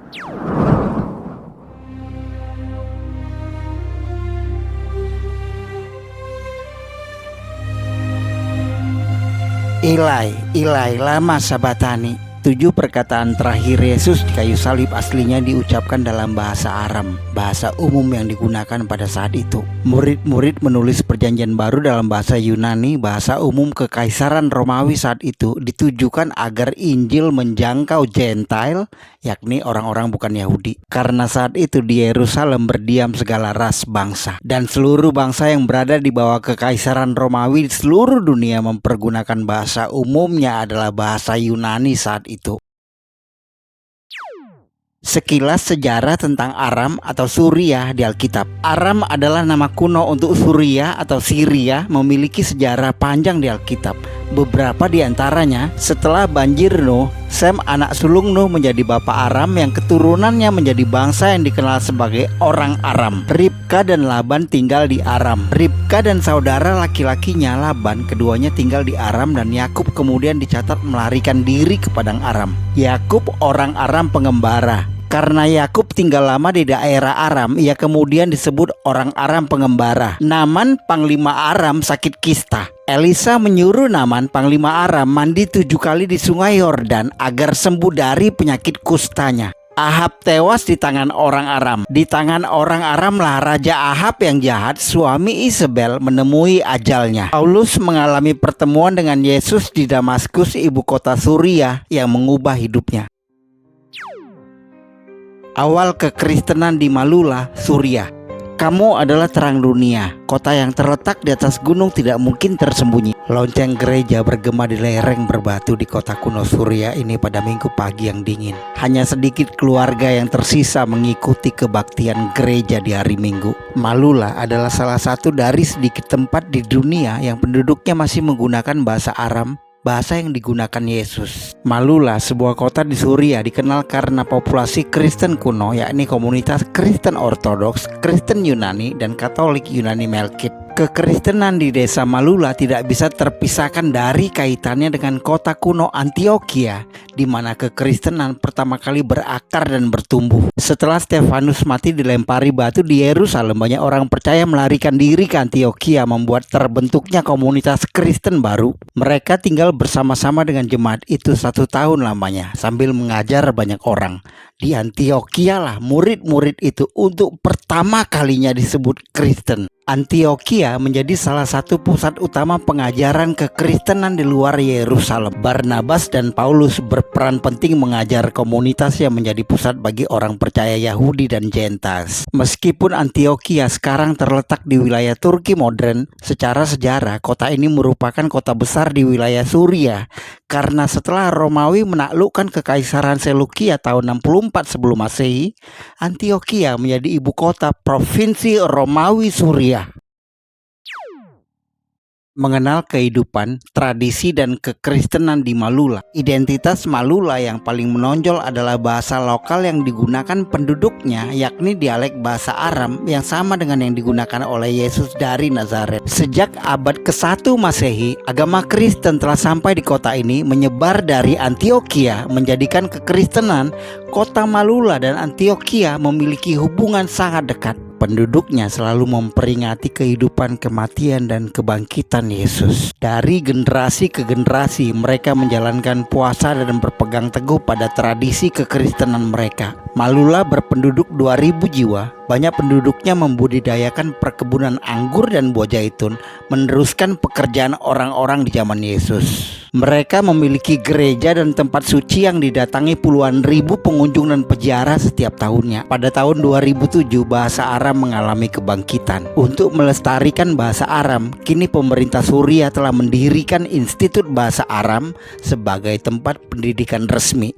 Ilai, Ilai, lama sabatani. 7 perkataan terakhir Yesus di kayu salib aslinya diucapkan dalam bahasa Aram, bahasa umum yang digunakan pada saat itu. Murid-murid menulis perjanjian baru dalam bahasa Yunani, bahasa umum kekaisaran Romawi saat itu, ditujukan agar Injil menjangkau Gentile, yakni orang-orang bukan Yahudi. Karena saat itu di Yerusalem berdiam segala ras bangsa, dan seluruh bangsa yang berada di bawah kekaisaran Romawi di seluruh dunia mempergunakan bahasa umumnya adalah bahasa Yunani saat itu. Sekilas sejarah tentang Aram atau Suriah di Alkitab. Aram adalah nama kuno untuk Suriah atau Syria, memiliki sejarah panjang di Alkitab. Beberapa di antaranya, setelah banjir Nuh, Sem anak sulung Nuh menjadi bapa Aram yang keturunannya menjadi bangsa yang dikenal sebagai orang Aram. Ribka dan Laban tinggal di Aram. Ribka dan saudara laki-lakinya Laban keduanya tinggal di Aram, dan Yakub kemudian dicatat melarikan diri ke padang Aram. Yakub orang Aram pengembara. Karena Yakub tinggal lama di daerah Aram, ia kemudian disebut orang Aram pengembara. Naaman panglima Aram sakit kista. Elisa menyuruh Naaman panglima Aram mandi 7 kali di sungai Yordan agar sembuh dari penyakit kustanya. Ahab tewas di tangan orang Aram. Di tangan orang Aramlah Raja Ahab yang jahat, suami Isabel, menemui ajalnya. Paulus mengalami pertemuan dengan Yesus di Damaskus, ibu kota Suriah, yang mengubah hidupnya. Awal kekristenan di Malula, Suriah. Kamu adalah terang dunia. Kota yang terletak di atas gunung tidak mungkin tersembunyi. Lonceng gereja bergema di lereng berbatu di kota kuno Suriah ini pada minggu pagi yang dingin. Hanya sedikit keluarga yang tersisa mengikuti kebaktian gereja di hari Minggu. Malula adalah salah satu dari sedikit tempat di dunia yang penduduknya masih menggunakan bahasa Aram, bahasa yang digunakan Yesus. Malula, sebuah kota di Suriah, dikenal karena populasi Kristen kuno, yakni komunitas Kristen Ortodoks, Kristen Yunani, dan Katolik Yunani Melkit. Kekristenan di desa Malula tidak bisa terpisahkan dari kaitannya dengan kota kuno Antioquia, di mana kekristenan pertama kali berakar dan bertumbuh. Setelah Stefanus mati dilempari batu di Yerusalem, banyak orang percaya melarikan diri ke Antioquia, membuat terbentuknya komunitas Kristen baru. Mereka tinggal bersama-sama dengan jemaat itu 1 tahun lamanya, sambil mengajar banyak orang. Di Antioquia lah murid-murid itu untuk pertama kalinya disebut Kristen. Antioquia menjadi salah satu pusat utama pengajaran kekristenan di luar Yerusalem. Barnabas dan Paulus berperan penting mengajar komunitas yang menjadi pusat bagi orang percaya Yahudi dan Gentiles. Meskipun Antioquia sekarang terletak di wilayah Turki modern, secara sejarah kota ini merupakan kota besar di wilayah Suriah, karena setelah Romawi menaklukkan kekaisaran Seleukia tahun 64 sebelum Masehi, Antioquia menjadi ibu kota provinsi Romawi Suriah. Mengenal kehidupan, tradisi, dan kekristenan di Malula. Identitas Malula yang paling menonjol adalah bahasa lokal yang digunakan penduduknya, yakni dialek bahasa Aram yang sama dengan yang digunakan oleh Yesus dari Nazaret. Sejak abad ke-1 Masehi, agama Kristen telah sampai di kota ini, menyebar dari Antioquia, menjadikan kekristenan kota Malula dan Antioquia memiliki hubungan sangat dekat. Penduduknya selalu memperingati kehidupan, kematian, dan kebangkitan Yesus. Dari generasi ke generasi mereka menjalankan puasa dan berpegang teguh pada tradisi kekristenan mereka. Malula berpenduduk 2000 jiwa. Banyak penduduknya membudidayakan perkebunan anggur dan buah zaitun, meneruskan pekerjaan orang-orang di zaman Yesus. Mereka memiliki gereja dan tempat suci yang didatangi puluhan ribu pengunjung dan peziarah setiap tahunnya. Pada tahun 2007 bahasa Aram mengalami kebangkitan. Untuk melestarikan bahasa Aram, kini pemerintah Suriah telah mendirikan Institut Bahasa Aram sebagai tempat pendidikan resmi.